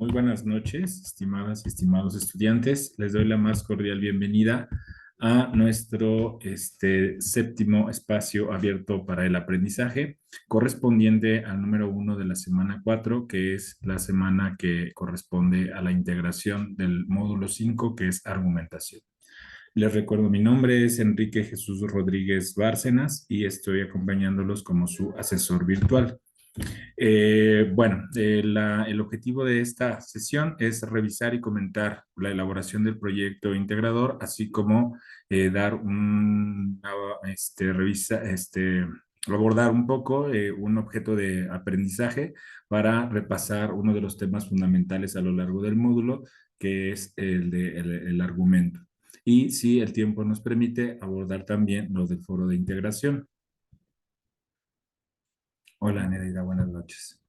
Muy buenas noches, estimadas y estimados estudiantes. Les doy la más cordial bienvenida a nuestro séptimo espacio abierto para el aprendizaje, correspondiente al número 1 de la semana 4, que es la semana que corresponde a la integración del módulo 5, que es argumentación. Les recuerdo, mi nombre es Enrique Jesús Rodríguez Bárcenas y estoy acompañándolos como su asesor virtual. El objetivo de esta sesión es revisar y comentar la elaboración del proyecto integrador, así como dar abordar un poco un objeto de aprendizaje para repasar uno de los temas fundamentales a lo largo del módulo, que es el argumento. Y si el tiempo nos permite, abordar también lo del foro de integración. Hola, Nereida, buenas noches.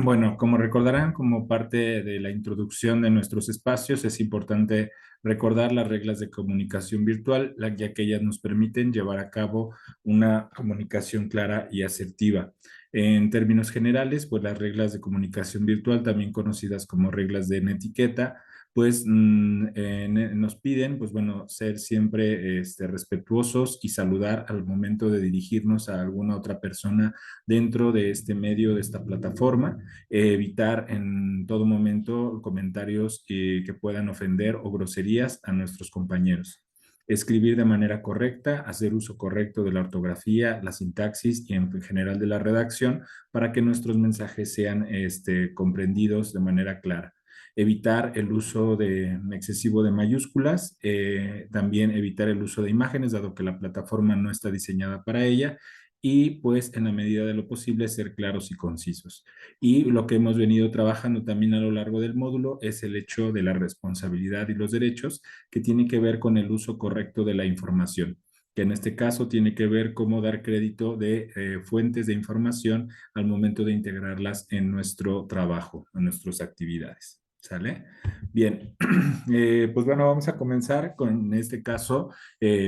Bueno, como recordarán, como parte de la introducción de nuestros espacios, es importante recordar las reglas de comunicación virtual, ya que ellas nos permiten llevar a cabo una comunicación clara y asertiva. En términos generales, pues las reglas de comunicación virtual, también conocidas como reglas de netiqueta, pues nos piden, pues bueno, ser siempre respetuosos y saludar al momento de dirigirnos a alguna otra persona dentro de este medio, de esta plataforma, evitar en todo momento comentarios que puedan ofender o groserías a nuestros compañeros. Escribir de manera correcta, hacer uso correcto de la ortografía, la sintaxis y en general de la redacción para que nuestros mensajes sean comprendidos de manera clara. Evitar el uso excesivo de mayúsculas, también evitar el uso de imágenes, dado que la plataforma no está diseñada para ella, y pues en la medida de lo posible ser claros y concisos. Y lo que hemos venido trabajando también a lo largo del módulo es el hecho de la responsabilidad y los derechos, que tiene que ver con el uso correcto de la información, que en este caso tiene que ver cómo dar crédito de fuentes de información al momento de integrarlas en nuestro trabajo, en nuestras actividades. ¿Sale? Bien, pues bueno, vamos a comenzar con, en este caso,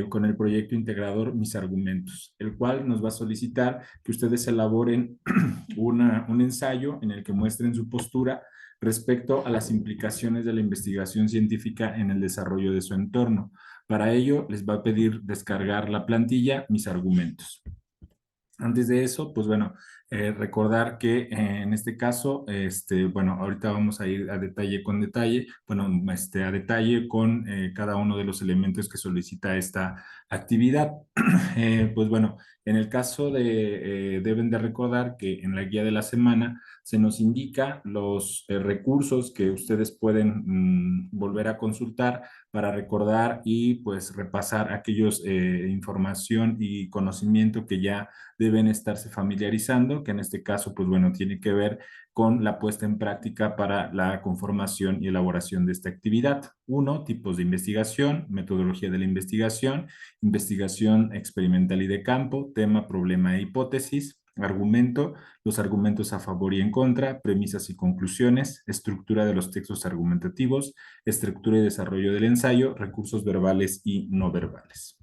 con el proyecto integrador Mis Argumentos, el cual nos va a solicitar que ustedes elaboren un ensayo en el que muestren su postura respecto a las implicaciones de la investigación científica en el desarrollo de su entorno. Para ello, les va a pedir descargar la plantilla Mis Argumentos. Antes de eso, pues bueno, recordar que en este caso, bueno, ahorita vamos a ir a detalle con detalle, bueno, a detalle con cada uno de los elementos que solicita esta actividad. Pues bueno, en el caso deben de recordar que en la guía de la semana se nos indica los recursos que ustedes pueden volver a consultar para recordar y pues repasar aquellos información y conocimiento que ya deben estarse familiarizando, que en este caso, pues bueno, tiene que ver con la puesta en práctica para la conformación y elaboración de esta actividad. Uno, tipos de investigación, metodología de la investigación, investigación experimental y de campo, tema, problema e hipótesis, argumento, los argumentos a favor y en contra, premisas y conclusiones, estructura de los textos argumentativos, estructura y desarrollo del ensayo, recursos verbales y no verbales.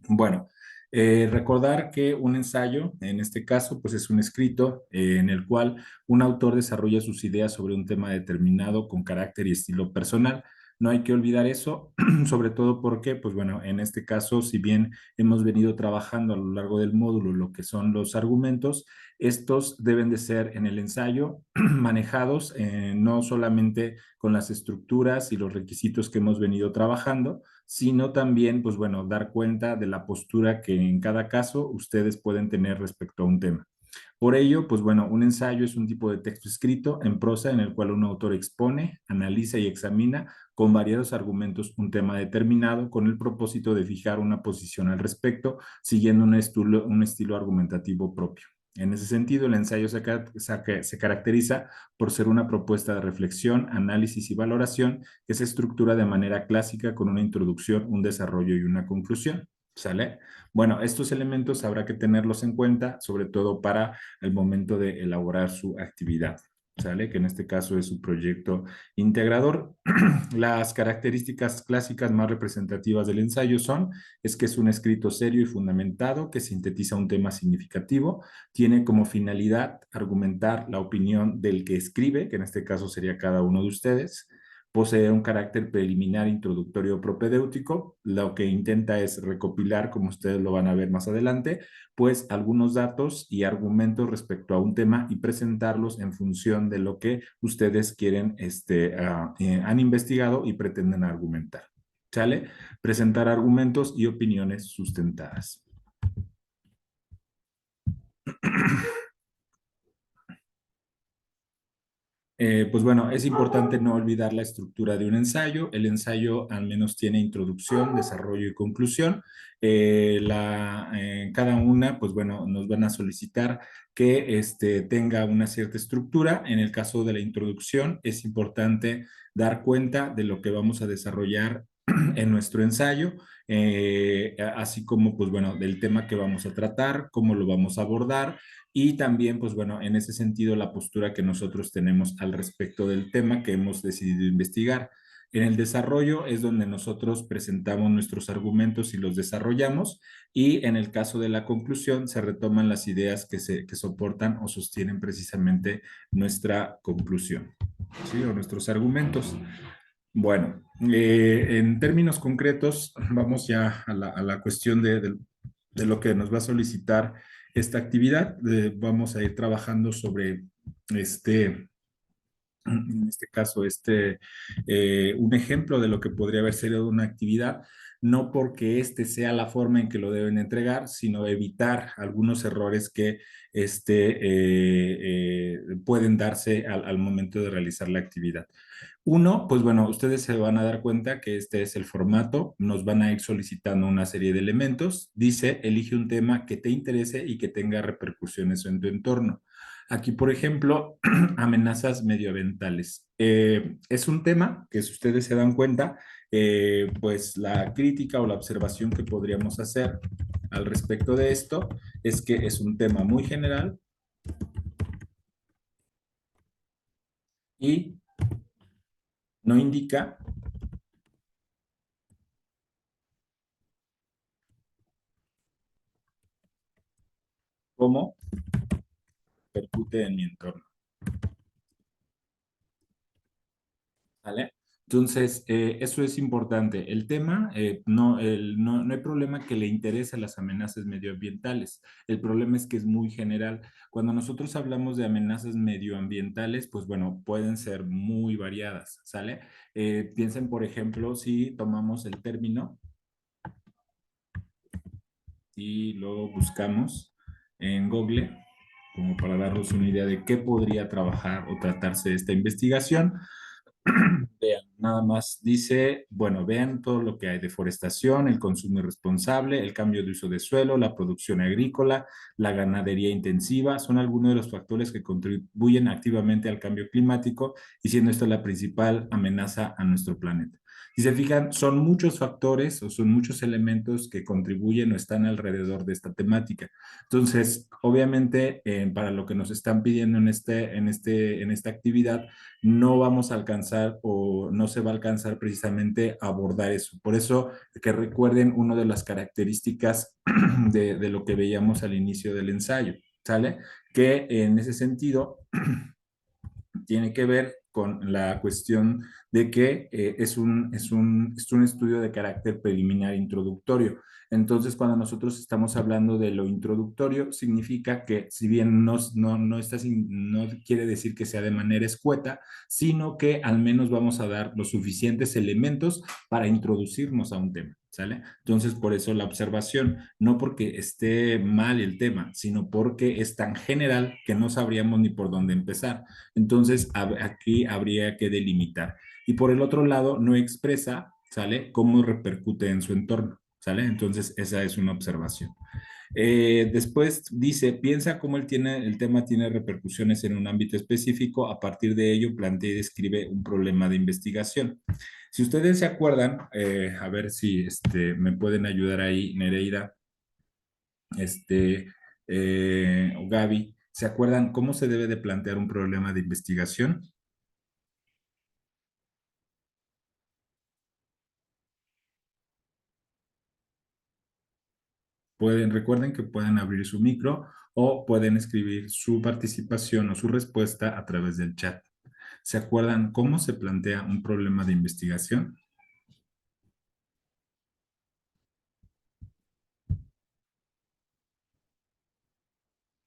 Bueno, recordar que un ensayo, en este caso, pues es un escrito en el cual un autor desarrolla sus ideas sobre un tema determinado con carácter y estilo personal. No hay que olvidar eso, sobre todo porque, pues bueno, en este caso, si bien hemos venido trabajando a lo largo del módulo lo que son los argumentos, estos deben de ser en el ensayo manejados no solamente con las estructuras y los requisitos que hemos venido trabajando, sino también, pues bueno, dar cuenta de la postura que en cada caso ustedes pueden tener respecto a un tema. Por ello, pues bueno, un ensayo es un tipo de texto escrito en prosa en el cual un autor expone, analiza y examina con variados argumentos un tema determinado con el propósito de fijar una posición al respecto, siguiendo un estilo argumentativo propio. En ese sentido, el ensayo se caracteriza por ser una propuesta de reflexión, análisis y valoración que se estructura de manera clásica con una introducción, un desarrollo y una conclusión. ¿Sale? Bueno, estos elementos habrá que tenerlos en cuenta, sobre todo para el momento de elaborar su actividad. ¿sale? Que en este caso es su proyecto integrador. Las características clásicas más representativas del ensayo son, es que es un escrito serio y fundamentado que sintetiza un tema significativo, tiene como finalidad argumentar la opinión del que escribe, que en este caso sería cada uno de ustedes, posee un carácter preliminar, introductorio, propedéutico, lo que intenta es recopilar, como ustedes lo van a ver más adelante, pues algunos datos y argumentos respecto a un tema y presentarlos en función de lo que ustedes quieren, han investigado y pretenden argumentar. ¿Sale? Presentar argumentos y opiniones sustentadas. Pues bueno, es importante no olvidar la estructura de un ensayo. El ensayo al menos tiene introducción, desarrollo y conclusión. Cada una, pues bueno, nos van a solicitar que tenga una cierta estructura. En el caso de la introducción, es importante dar cuenta de lo que vamos a desarrollar en nuestro ensayo, así como, pues bueno, del tema que vamos a tratar, cómo lo vamos a abordar y también, pues bueno, en ese sentido, la postura que nosotros tenemos al respecto del tema que hemos decidido investigar. En el desarrollo es donde nosotros presentamos nuestros argumentos y los desarrollamos, y en el caso de la conclusión se retoman las ideas que soportan o sostienen precisamente nuestra conclusión, ¿sí? O nuestros argumentos. Bueno, en términos concretos, vamos ya a la cuestión de lo que nos va a solicitar esta actividad. Vamos a ir trabajando sobre en este caso, un ejemplo de lo que podría haber sido una actividad, no porque este sea la forma en que lo deben entregar, sino evitar algunos errores que pueden darse al momento de realizar la actividad. Uno, pues bueno, ustedes se van a dar cuenta que este es el formato, nos van a ir solicitando una serie de elementos. Dice, elige un tema que te interese y que tenga repercusiones en tu entorno. Aquí, por ejemplo, amenazas medioambientales. Es un tema que, si ustedes se dan cuenta, pues la crítica o la observación que podríamos hacer al respecto de esto es que es un tema muy general y no indica cómo repercute en mi entorno. ¿Vale? Entonces, eso es importante. El tema, no hay problema que le interese las amenazas medioambientales. El problema es que es muy general. Cuando nosotros hablamos de amenazas medioambientales, pues bueno, pueden ser muy variadas, ¿sale? Piensen, por ejemplo, si tomamos el término y lo buscamos en Google, como para darnos una idea de qué podría trabajar o tratarse esta investigación. Vean, nada más dice, bueno, vean todo lo que hay: deforestación, el consumo irresponsable, el cambio de uso de suelo, la producción agrícola, la ganadería intensiva, son algunos de los factores que contribuyen activamente al cambio climático, y siendo esto la principal amenaza a nuestro planeta. Si se fijan, son muchos factores o son muchos elementos que contribuyen o están alrededor de esta temática. Entonces, obviamente, para lo que nos están pidiendo en esta actividad, no vamos a alcanzar o no se va a alcanzar precisamente a abordar eso. Por eso, que recuerden una de las características de lo que veíamos al inicio del ensayo, ¿sale? Que en ese sentido tiene que ver con la cuestión de que es un estudio de carácter preliminar introductorio. Entonces, cuando nosotros estamos hablando de lo introductorio, significa que, si bien no quiere decir que sea de manera escueta, sino que al menos vamos a dar los suficientes elementos para introducirnos a un tema. ¿Sale? Entonces, por eso la observación, no porque esté mal el tema, sino porque es tan general que no sabríamos ni por dónde empezar. Entonces, aquí habría que delimitar. Y por el otro lado, no expresa, ¿sale? Cómo repercute en su entorno, ¿sale? Entonces, esa es una observación. Después dice, piensa cómo el tema tiene repercusiones en un ámbito específico, a partir de ello plantea y describe un problema de investigación. Si ustedes se acuerdan, a ver si me pueden ayudar ahí, Nereida, o Gaby, ¿Se acuerdan cómo se debe de plantear un problema de investigación? Recuerden que pueden abrir su micro o pueden escribir su participación o su respuesta a través del chat. ¿Se acuerdan cómo se plantea un problema de investigación?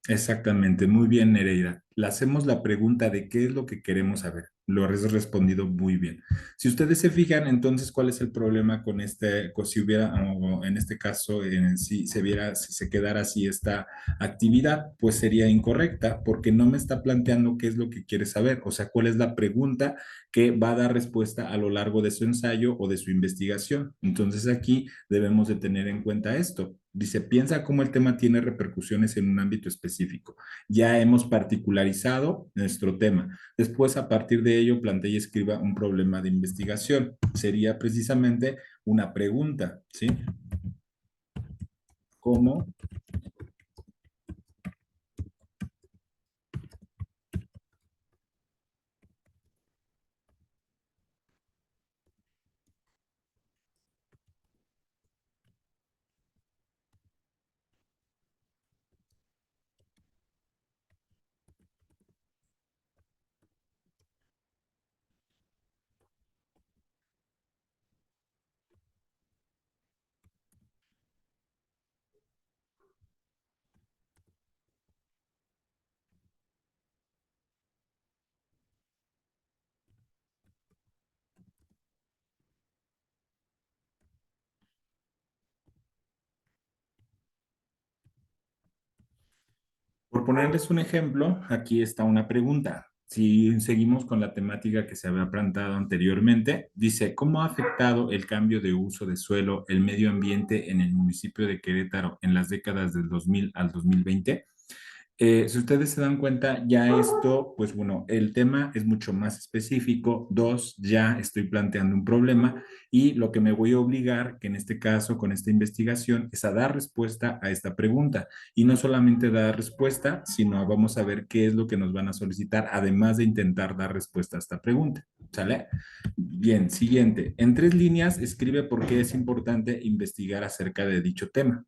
Exactamente, muy bien, Nereida. Le hacemos la pregunta de qué es lo que queremos saber. Lo has respondido muy bien. Si ustedes se fijan, entonces, ¿cuál es el problema con si hubiera, o en este caso, si se viera, si se quedara así esta actividad, pues sería incorrecta porque no me está planteando qué es lo que quiere saber, o sea, cuál es la pregunta que va a dar respuesta a lo largo de su ensayo o de su investigación. Entonces, aquí debemos de tener en cuenta esto. Dice, piensa cómo el tema tiene repercusiones en un ámbito específico. Ya hemos particularizado nuestro tema. Después, a partir de ello, plantea y escriba un problema de investigación. Sería precisamente una pregunta, ¿sí? ¿Cómo? Por ponerles un ejemplo, aquí está una pregunta. Si seguimos con la temática que se había planteado anteriormente, dice, ¿cómo ha afectado el cambio de uso de suelo, el medio ambiente en el municipio de Querétaro en las décadas del 2000 al 2020? Si ustedes se dan cuenta, ya esto, pues bueno, el tema es mucho más específico. Dos, ya estoy planteando un problema y lo que me voy a obligar, que en este caso con esta investigación, es a dar respuesta a esta pregunta. Y no solamente dar respuesta, sino vamos a ver qué es lo que nos van a solicitar, además de intentar dar respuesta a esta pregunta. ¿Sale? Bien, siguiente. En 3 líneas, escribe por qué es importante investigar acerca de dicho tema.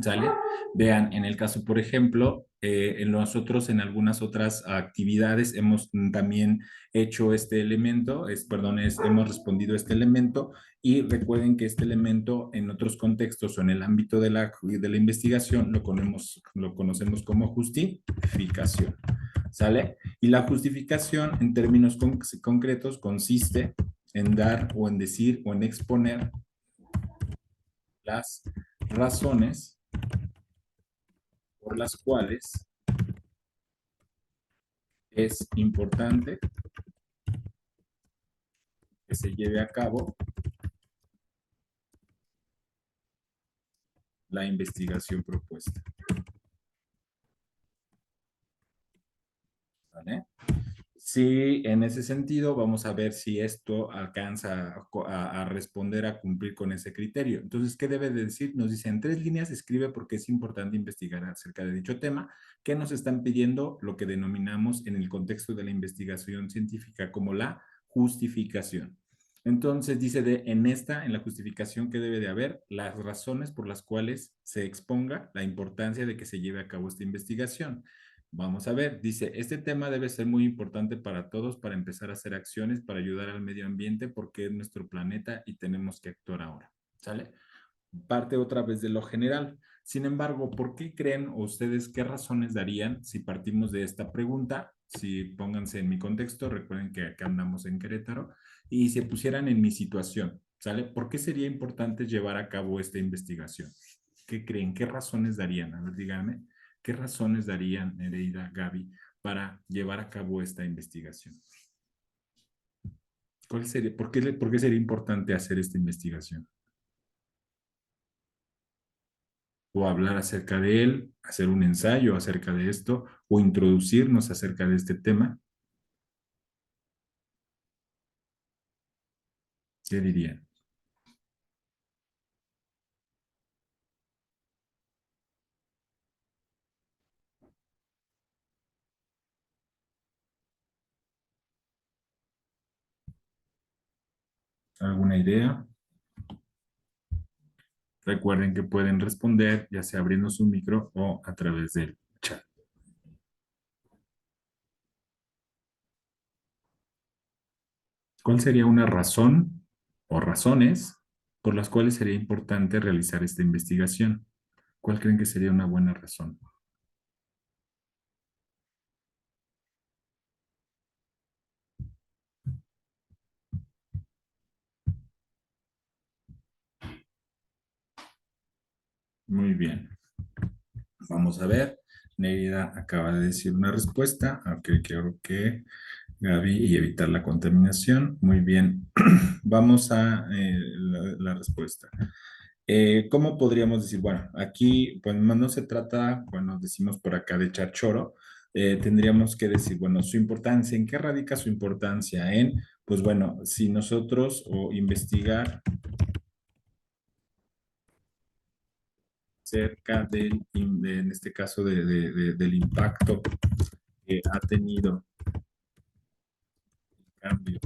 ¿Sale? Vean, en el caso, por ejemplo, en nosotros en algunas otras actividades hemos también hecho este elemento, perdón, hemos respondido este elemento y recuerden que este elemento en otros contextos o en el ámbito de la investigación lo conocemos como justificación. ¿Sale? Y la justificación en términos concretos consiste en dar o en decir o en exponer las razones por las cuales es importante que se lleve a cabo la investigación propuesta. ¿Vale? Sí, en ese sentido, vamos a ver si esto alcanza a responder, a cumplir con ese criterio. Entonces, ¿qué debe de decir? Nos dice en 3 líneas, escribe porque es importante investigar acerca de dicho tema, que nos están pidiendo lo que denominamos en el contexto de la investigación científica como la justificación. Entonces, dice en la justificación que debe de haber las razones por las cuales se exponga la importancia de que se lleve a cabo esta investigación. Vamos a ver, dice, este tema debe ser muy importante para todos para empezar a hacer acciones para ayudar al medio ambiente porque es nuestro planeta y tenemos que actuar ahora. ¿Sale? Parte otra vez de lo general. Sin embargo, ¿por qué creen ustedes qué razones darían si partimos de esta pregunta? Si pónganse en mi contexto, recuerden que acá andamos en Querétaro, y se pusieran en mi situación, ¿sale? ¿Por qué sería importante llevar a cabo esta investigación? ¿Qué creen? ¿Qué razones darían? A ver, díganme, ¿qué razones darían Nereida, Gaby, para llevar a cabo esta investigación? ¿Cuál sería, por qué sería importante hacer esta investigación? O hablar acerca de él, hacer un ensayo acerca de esto, o introducirnos acerca de este tema. ¿Qué dirían? ¿Alguna idea? Recuerden que pueden responder ya sea abriendo su micro o a través del chat. ¿Cuál sería una razón o razones por las cuales sería importante realizar esta investigación? ¿Cuál creen que sería una buena razón? Muy bien. Vamos a ver. Neida acaba de decir una respuesta. Ok, creo que Gaby y evitar la contaminación. Muy bien. Vamos a la respuesta. ¿Cómo podríamos decir? Bueno, aquí pues no se trata, bueno, decimos por acá de echar choro, tendríamos que decir, bueno, su importancia, ¿en qué radica su importancia? Pues bueno, si nosotros o investigar cerca en este caso del impacto que ha tenido el cambio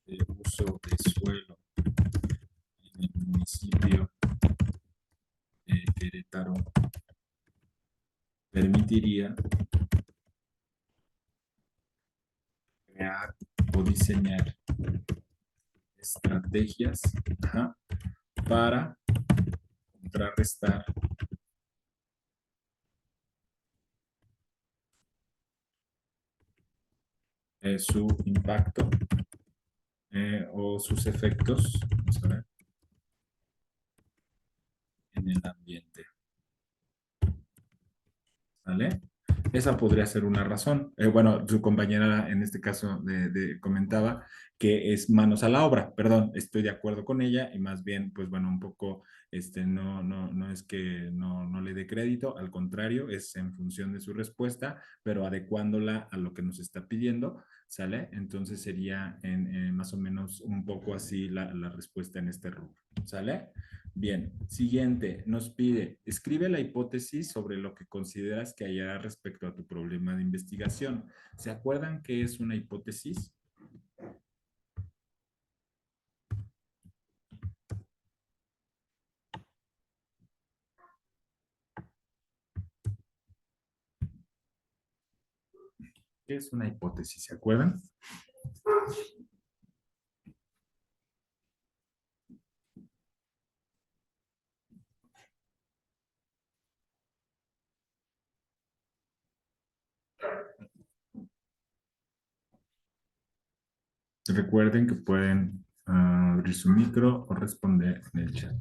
de uso de suelo en el municipio de Querétaro, permitiría crear o diseñar estrategias, ajá, para contrarrestar su impacto o sus efectos, vamos a ver, en el ambiente. ¿Vale? Esa podría ser una razón. Bueno, su compañera en este caso comentaba que es manos a la obra. Perdón, estoy de acuerdo con ella y más bien, pues bueno, un poco, no es que no le dé crédito, al contrario, es en función de su respuesta, pero adecuándola a lo que nos está pidiendo, ¿sale? Entonces sería más o menos un poco así la respuesta en este rubro, ¿sale? Bien, siguiente, nos pide, escribe la hipótesis sobre lo que consideras que hallará respecto a tu problema de investigación. ¿Se acuerdan qué es una hipótesis? ¿Qué es una hipótesis? ¿Se acuerdan? Recuerden que pueden abrir su micro o responder en el chat.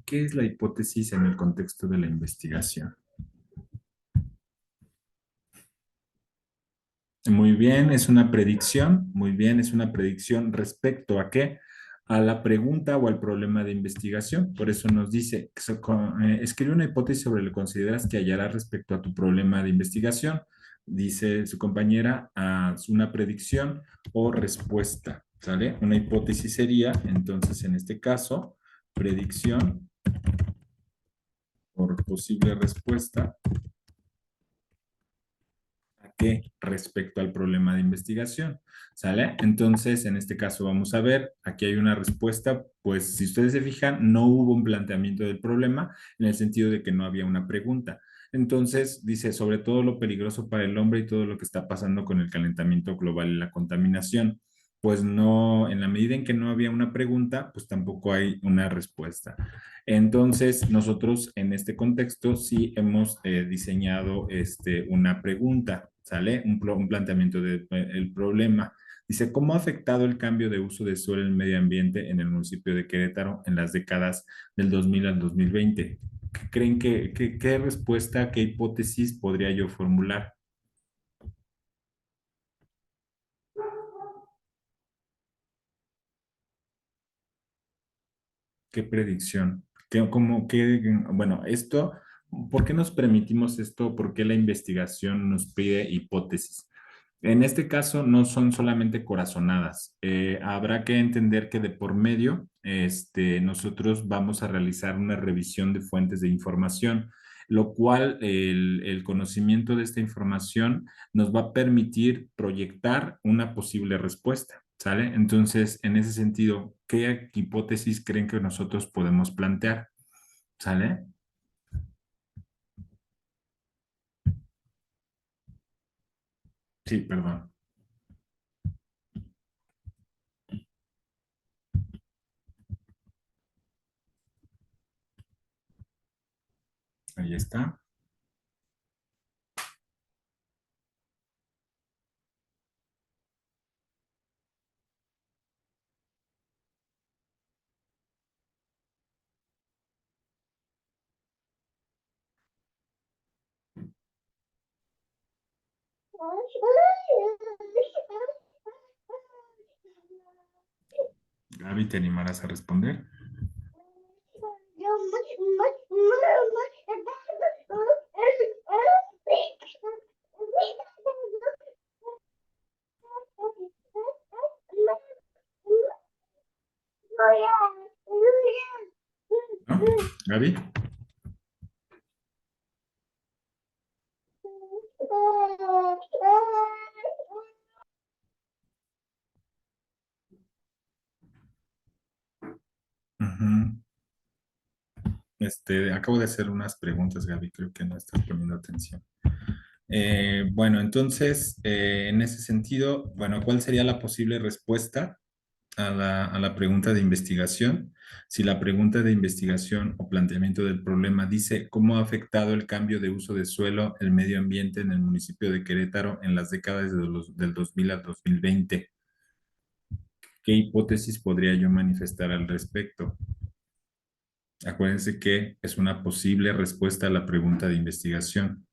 ¿Qué es la hipótesis en el contexto de la investigación? Muy bien, es una predicción. Muy bien, es una predicción respecto a qué? A la pregunta o al problema de investigación. Por eso nos dice, escribe una hipótesis sobre lo que consideras que hallará respecto a tu problema de investigación. Dice su compañera, una predicción o respuesta. ¿Sale? Una hipótesis sería, entonces, en este caso, predicción por posible respuesta qué respecto al problema de investigación. ¿Sale? Entonces, en este caso vamos a ver, aquí hay una respuesta, pues si ustedes se fijan, no hubo un planteamiento del problema en el sentido de que no había una pregunta. Entonces, dice, sobre todo lo peligroso para el hombre y todo lo que está pasando con el calentamiento global y la contaminación. Pues no, en la medida en que no había una pregunta, pues tampoco hay una respuesta. Entonces, nosotros en este contexto sí hemos diseñado una pregunta, ¿sale? Un planteamiento del problema. Dice, ¿cómo ha afectado el cambio de uso de suelo en el medio ambiente en el municipio de Querétaro en las décadas del 2000 al 2020? ¿Qué creen qué respuesta, qué hipótesis podría yo formular? ¿Qué predicción? Bueno, esto, ¿por qué nos permitimos esto? ¿Por qué la investigación nos pide hipótesis? En este caso no son solamente corazonadas. Habrá que entender que de por medio, nosotros vamos a realizar una revisión de fuentes de información, lo cual el conocimiento de esta información nos va a permitir proyectar una posible respuesta. ¿Sale? Entonces, en ese sentido, ¿qué hipótesis creen que nosotros podemos plantear? ¿Sale? Sí, perdón. Ahí está. Gaby, ¿te animarás a responder? ¿No? Gaby. Ujú. Acabo de hacer unas preguntas, Gaby, creo que no estás poniendo atención. Bueno, entonces, en ese sentido, bueno, ¿cuál sería la posible respuesta a la pregunta de investigación? Si la pregunta de investigación o planteamiento del problema dice cómo ha afectado el cambio de uso de suelo, el medio ambiente en el municipio de Querétaro en las décadas del 2000 al 2020, ¿qué hipótesis podría yo manifestar al respecto? Acuérdense que es una posible respuesta a la pregunta de investigación.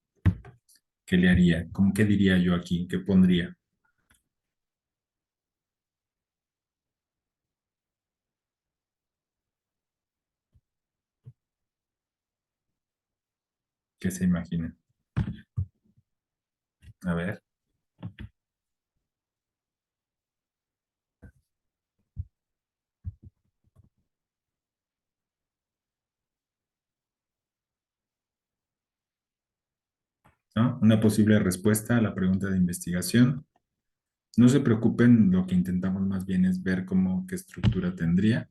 ¿Qué le haría? ¿Cómo qué diría yo aquí? ¿Qué pondría? ¿Qué se imagina? A ver, ¿no? Una posible respuesta a la pregunta de investigación. No se preocupen, lo que intentamos más bien es ver cómo, qué estructura tendría.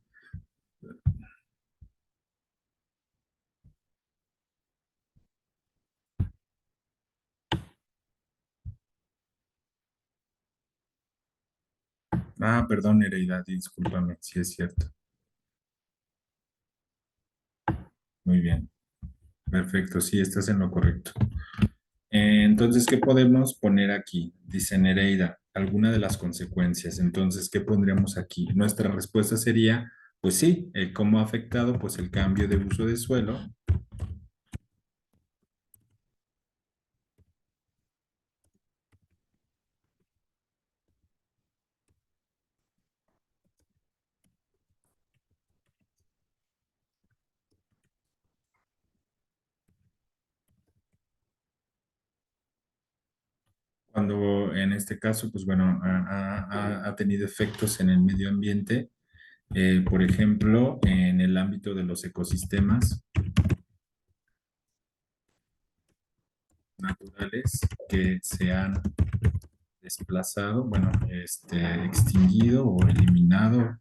Ah, perdón, Nereida, discúlpame, sí es cierto. Muy bien, perfecto, sí, estás en lo correcto. Entonces, ¿qué podemos poner aquí? Dice Nereida, alguna de las consecuencias. Entonces, ¿qué pondríamos aquí? Nuestra respuesta sería, pues sí, cómo ha afectado pues el cambio de uso de suelo cuando en este caso, pues bueno, ha tenido efectos en el medio ambiente, por ejemplo, en el ámbito de los ecosistemas naturales que se han desplazado, bueno, extinguido o eliminado.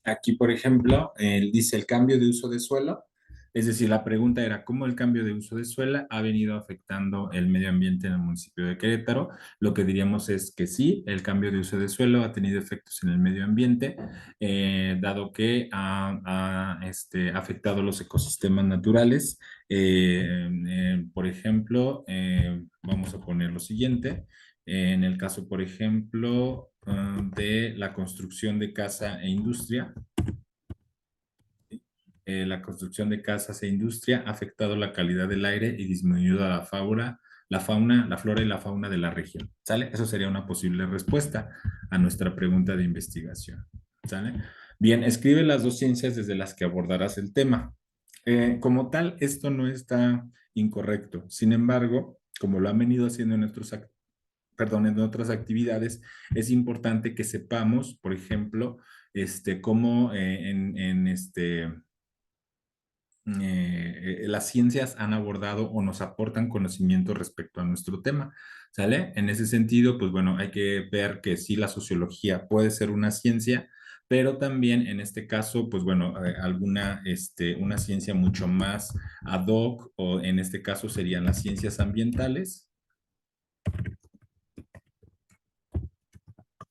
Aquí, por ejemplo, él dice el cambio de uso de suelo, es decir, la pregunta era cómo el cambio de uso de suelo ha venido afectando el medio ambiente en el municipio de Querétaro. Lo que diríamos es que sí, el cambio de uso de suelo ha tenido efectos en el medio ambiente, dado que ha afectado los ecosistemas naturales. Por ejemplo, vamos a poner lo siguiente. En el caso, por ejemplo, de la construcción de casa e industria, la construcción de casas e industria ha afectado la calidad del aire y disminuido la flora y la fauna de la región. ¿Sale? Eso sería una posible respuesta a nuestra pregunta de investigación. ¿Sale? Bien, escribe las dos ciencias desde las que abordarás el tema. Como tal, esto no está incorrecto. Sin embargo, como lo han venido haciendo en otras actividades, es importante que sepamos, por ejemplo, cómo las ciencias han abordado o nos aportan conocimiento respecto a nuestro tema, ¿sale? En ese sentido, pues bueno, hay que ver que sí, la sociología puede ser una ciencia, pero también en este caso, pues bueno, una ciencia mucho más ad hoc, o en este caso serían las ciencias ambientales,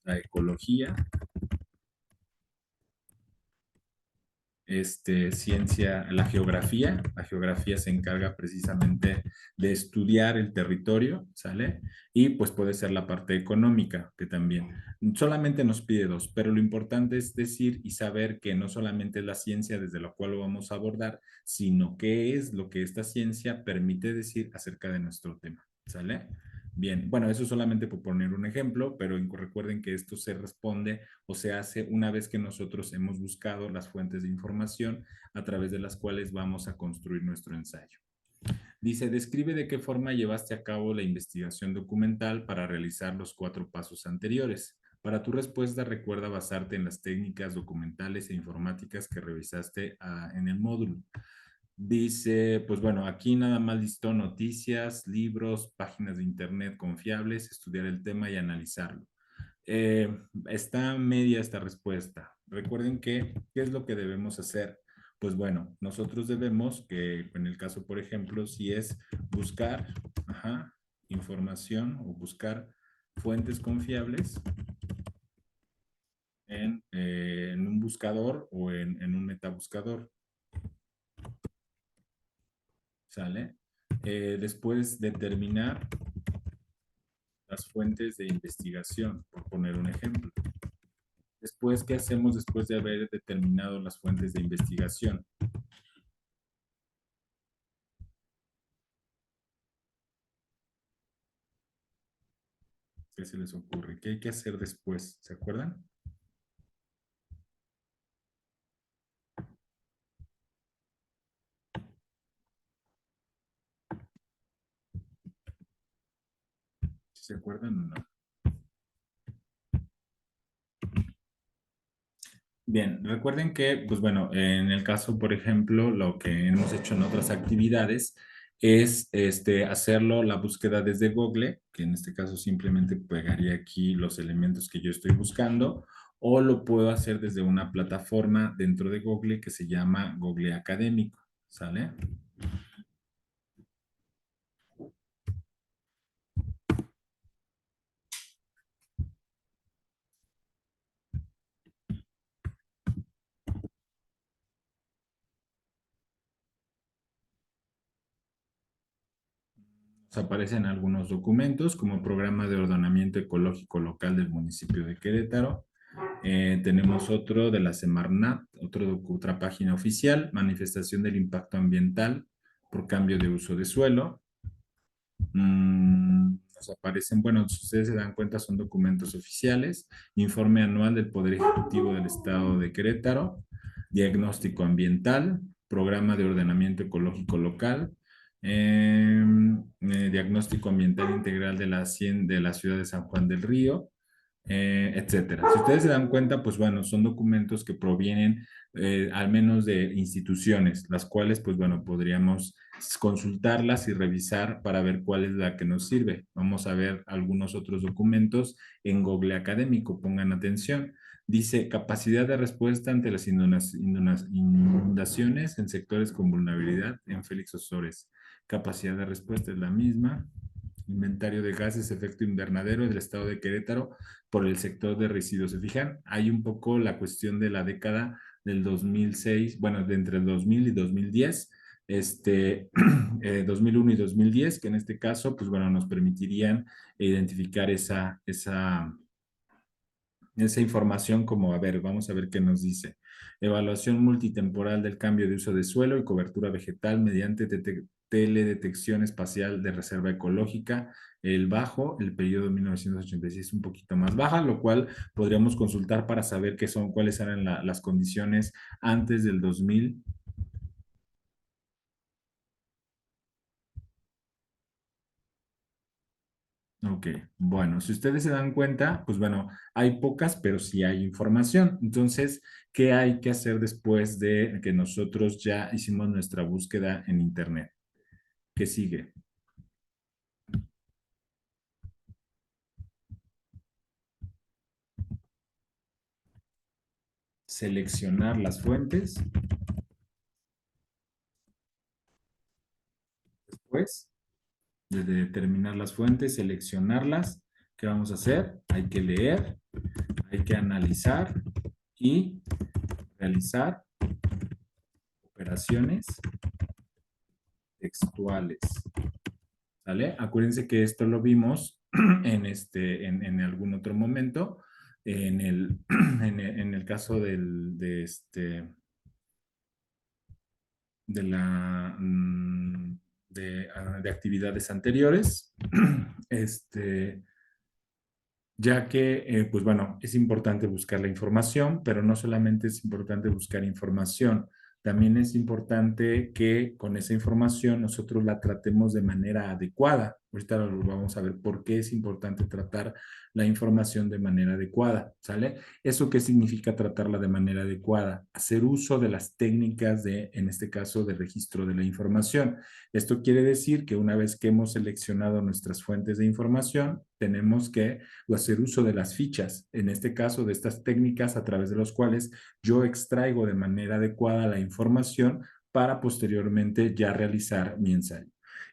la ecología, la geografía se encarga precisamente de estudiar el territorio, ¿sale? Y pues puede ser la parte económica, que también solamente nos pide dos, pero lo importante es decir y saber que no solamente es la ciencia desde la cual lo vamos a abordar, sino qué es lo que esta ciencia permite decir acerca de nuestro tema, ¿sale? Bien, bueno, eso solamente por poner un ejemplo, pero recuerden que esto se responde o se hace una vez que nosotros hemos buscado las fuentes de información a través de las cuales vamos a construir nuestro ensayo. Dice, describe de qué forma llevaste a cabo la investigación documental para realizar los 4 pasos anteriores. Para tu respuesta, recuerda basarte en las técnicas documentales e informáticas que revisaste en el módulo. Dice, pues bueno, aquí nada más listó noticias, libros, páginas de internet confiables, estudiar el tema y analizarlo. Está media esta respuesta. Recuerden que, ¿qué es lo que debemos hacer? Pues bueno, nosotros debemos, que en el caso, por ejemplo, si es buscar información o buscar fuentes confiables en un buscador o en un metabuscador, ¿sale? Después determinar las fuentes de investigación, por poner un ejemplo. Después, ¿qué hacemos después de haber determinado las fuentes de investigación? ¿Qué se les ocurre? ¿Qué hay que hacer después? ¿Se acuerdan? ¿Se acuerdan o no? Bien, recuerden que, pues bueno, en el caso, por ejemplo, lo que hemos hecho en otras actividades es hacerlo la búsqueda desde Google, que en este caso simplemente pegaría aquí los elementos que yo estoy buscando, o lo puedo hacer desde una plataforma dentro de Google que se llama Google Académico, ¿sale? Nos aparecen algunos documentos como Programa de Ordenamiento Ecológico Local del municipio de Querétaro. Tenemos otro de la Semarnat, otra página oficial, Manifestación del Impacto Ambiental por Cambio de Uso de Suelo. Nos aparecen, bueno, si ustedes se dan cuenta, son documentos oficiales, Informe Anual del Poder Ejecutivo del Estado de Querétaro, Diagnóstico Ambiental, Programa de Ordenamiento Ecológico Local, Diagnóstico Ambiental Integral de la ciudad de San Juan del Río, etcétera. Si ustedes se dan cuenta, pues bueno, son documentos que provienen al menos de instituciones, las cuales, pues bueno, podríamos consultarlas y revisar para ver cuál es la que nos sirve. Vamos a ver algunos otros documentos en Google Académico, pongan atención. Dice, capacidad de respuesta ante las inundaciones en sectores con vulnerabilidad en Félix Osores. Capacidad de respuesta es la misma. Inventario de gases, efecto invernadero del estado de Querétaro por el sector de residuos. ¿Se fijan? Hay un poco la cuestión de la década del 2006, bueno, de entre el 2000 y 2010, 2001 y 2010, que en este caso, pues bueno, nos permitirían identificar esa información como, a ver, vamos a ver qué nos dice. Evaluación multitemporal del cambio de uso de suelo y cobertura vegetal mediante teledetección espacial de reserva ecológica. El bajo, el periodo de 1986 un poquito más baja, lo cual podríamos consultar para saber cuáles eran las condiciones antes del 2000. Ok, bueno, si ustedes se dan cuenta, pues bueno, hay pocas, pero sí hay información. Entonces, ¿qué hay que hacer después de que nosotros ya hicimos nuestra búsqueda en Internet? ¿Qué sigue? Seleccionar las fuentes. Después de determinar las fuentes, seleccionarlas. ¿Qué vamos a hacer? Hay que leer, hay que analizar y realizar operaciones textuales. ¿Sale? Acuérdense que esto lo vimos en algún otro momento, en el caso de la, de actividades anteriores, este, ya que, pues bueno, es importante buscar la información, pero no solamente es importante buscar información, también es importante que con esa información nosotros la tratemos de manera adecuada. Ahorita lo vamos a ver por qué es importante tratar la información de manera adecuada, ¿sale? ¿Eso qué significa tratarla de manera adecuada? Hacer uso de las técnicas en este caso, de registro de la información. Esto quiere decir que una vez que hemos seleccionado nuestras fuentes de información, tenemos que o hacer uso de las fichas, en este caso de estas técnicas a través de las cuales yo extraigo de manera adecuada la información para posteriormente ya realizar mi ensayo.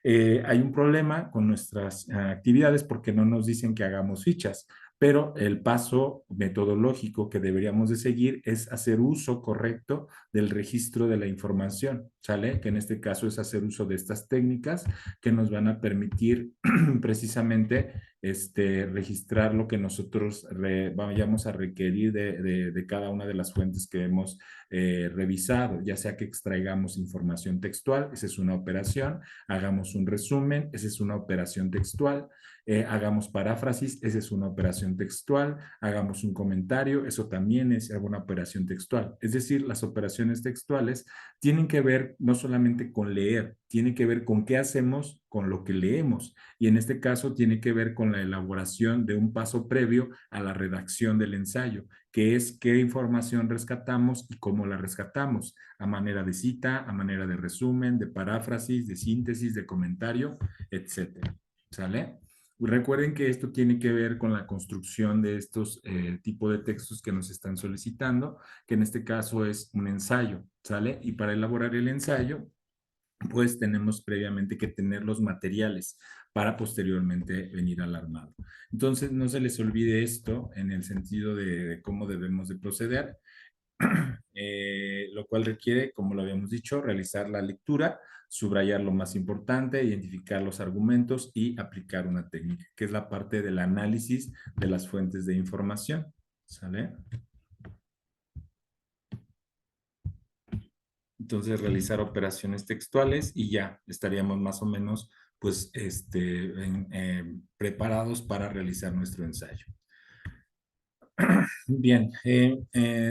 Hay un problema con nuestras actividades porque no nos dicen que hagamos fichas, pero el paso metodológico que deberíamos de seguir es hacer uso correcto del registro de la información, ¿sale? Que en este caso es hacer uso de estas técnicas que nos van a permitir precisamente registrar lo que nosotros vayamos a requerir de cada una de las fuentes que hemos revisado, ya sea que extraigamos información textual, esa es una operación, hagamos un resumen, esa es una operación textual, hagamos paráfrasis, esa es una operación textual, hagamos un comentario, eso también es una operación textual. Es decir, las operaciones textuales tienen que ver no solamente con leer, tiene que ver con qué hacemos con lo que leemos. Y en este caso tiene que ver con la elaboración de un paso previo a la redacción del ensayo, que es qué información rescatamos y cómo la rescatamos, a manera de cita, a manera de resumen, de paráfrasis, de síntesis, de comentario, etcétera. ¿Sale? Recuerden que esto tiene que ver con la construcción de estos tipos de textos que nos están solicitando, que en este caso es un ensayo, ¿sale? Y para elaborar el ensayo, pues tenemos previamente que tener los materiales para posteriormente venir al armado. Entonces, no se les olvide esto en el sentido de cómo debemos de proceder, lo cual requiere, como lo habíamos dicho, realizar la lectura, subrayar lo más importante, identificar los argumentos y aplicar una técnica, que es la parte del análisis de las fuentes de información. ¿Sale? Entonces, realizar operaciones textuales y ya estaríamos más o menos pues preparados para realizar nuestro ensayo. Bien,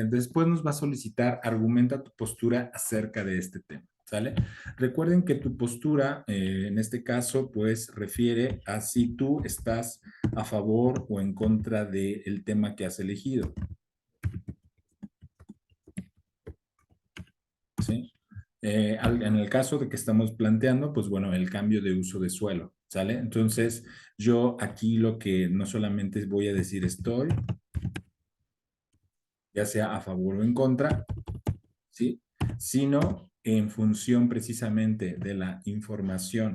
después nos va a solicitar argumenta tu postura acerca de este tema, ¿sale? Recuerden que tu postura, en este caso, pues refiere a si tú estás a favor o en contra del tema que has elegido, ¿sí? En el caso de que estamos planteando, pues bueno, el cambio de uso de suelo, ¿sale? Entonces, yo aquí lo que no solamente voy a decir estoy, ya sea a favor o en contra, ¿sí? Sino en función precisamente de la información,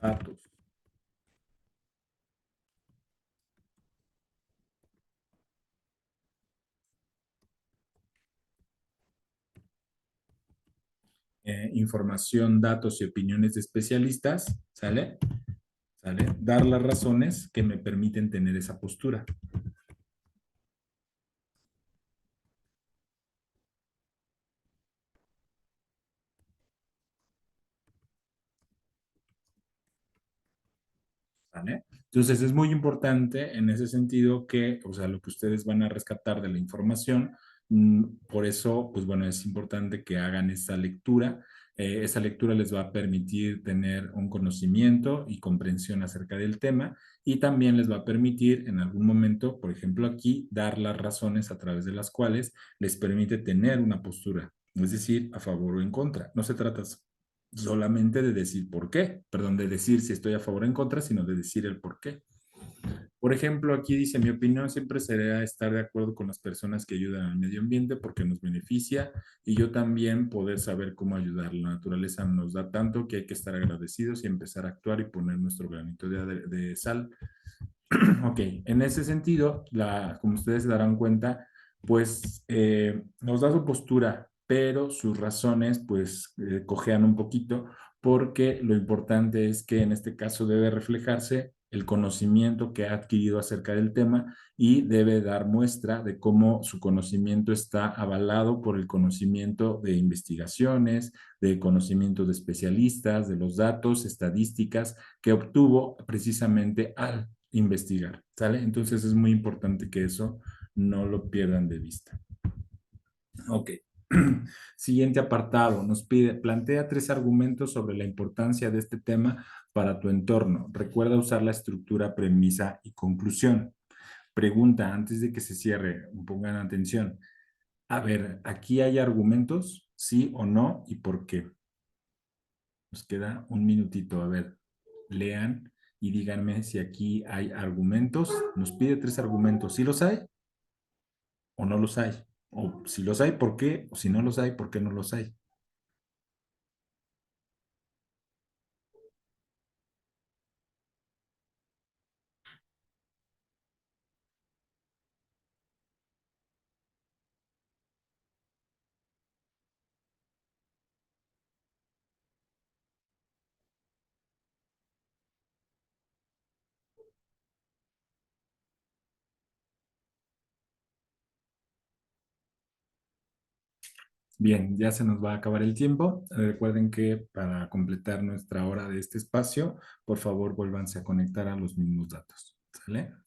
datos, información, datos y opiniones de especialistas, ¿sale? ¿Sale? Dar las razones que me permiten tener esa postura. ¿Vale? Entonces es muy importante en ese sentido que, o sea, lo que ustedes van a rescatar de la información, por eso, pues bueno, es importante que hagan esa lectura. Esa lectura les va a permitir tener un conocimiento y comprensión acerca del tema y también les va a permitir en algún momento, por ejemplo aquí, dar las razones a través de las cuales les permite tener una postura, es decir, a favor o en contra. No se trata solamente de decir por qué, perdón, de decir si estoy a favor o en contra, sino de decir el por qué. Por ejemplo, aquí dice, mi opinión siempre será estar de acuerdo con las personas que ayudan al medio ambiente porque nos beneficia y yo también poder saber cómo ayudar. La naturaleza nos da tanto que hay que estar agradecidos y empezar a actuar y poner nuestro granito de sal. Ok, en ese sentido, como ustedes se darán cuenta, pues nos da su postura, pero sus razones pues cojean un poquito porque lo importante es que en este caso debe reflejarse el conocimiento que ha adquirido acerca del tema y debe dar muestra de cómo su conocimiento está avalado por el conocimiento de investigaciones, de conocimiento de especialistas, de los datos, estadísticas que obtuvo precisamente al investigar, ¿sale? Entonces es muy importante que eso no lo pierdan de vista. Ok. Siguiente apartado, nos pide, plantea 3 argumentos sobre la importancia de este tema para tu entorno. Recuerda usar la estructura, premisa y conclusión. Pregunta, antes de que se cierre, pongan atención. A ver, ¿aquí hay argumentos? ¿Sí o no? ¿Y por qué? Nos queda un minutito. A ver, lean y díganme si aquí hay argumentos. Nos pide 3 argumentos. ¿Sí los hay o no los hay? O si los hay, ¿por qué? O si no los hay, ¿por qué no los hay? Bien, ya se nos va a acabar el tiempo. Recuerden que para completar nuestra hora de este espacio, por favor, vuélvanse a conectar a los mismos datos. ¿Sale?